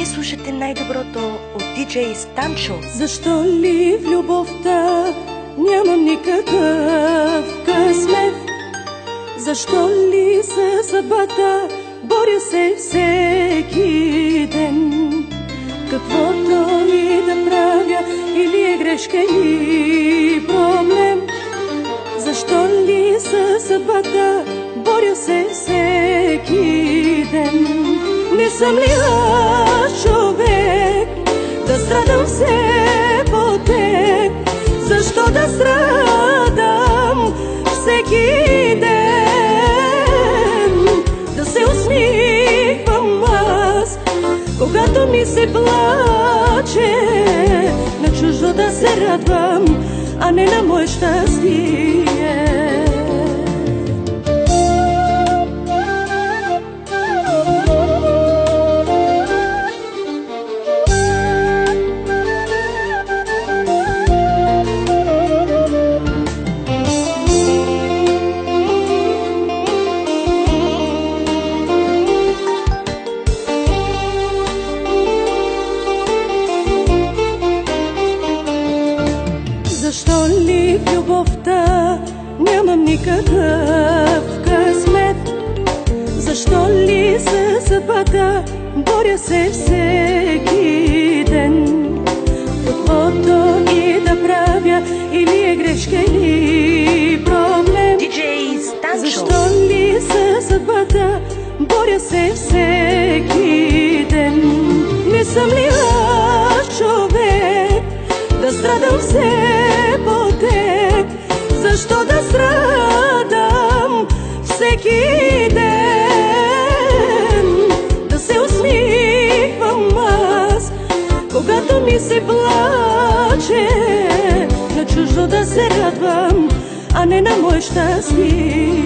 Вие слушате най-доброто от диджей Станчо. Защо ли в любовта нямам никакъв късмет? Защо ли със съдбата боря се всеки ден? Каквото и да правя, или е грешка, или проблем? Защо ли със съдбата боря се всеки ден? Не съм ли аз човек да страдам все по теб? Защо да страдам всеки ден? Да се усмихвам аз, когато ми се плаче, на чуждо да се радвам, а не на мое щастие. Защо ли в любовта нямам никакъв късмет? Защо ли със съдбата боря се всеки ден? Каквото и да правя, или е грешка, или проблем? Диджей Станчо. Защо ли със съдбата боря се всеки ден? Не съм ли аз човек да страдам все по теб? Защо да страдам всеки ден? Да се усмихвам аз, когато ми се плаче, на чуждо да се радвам, а не на мое щастие.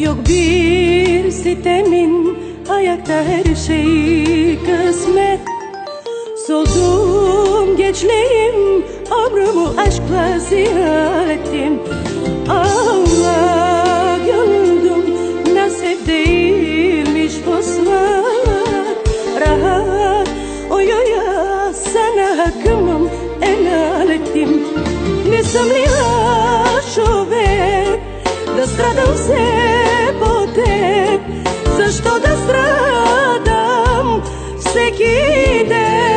Yok bir sitemin ayakta her şey kısmet. Soldum gençliğim, ömrümü aşkla ziyan ettim. Allah yanıldım, nasip değilmiş bozmak. Rahat oy oy ya, sana hakkımı helal ettim. Ne съм ли аз човек да страдам все по теб? Защо да страдам всеки ден?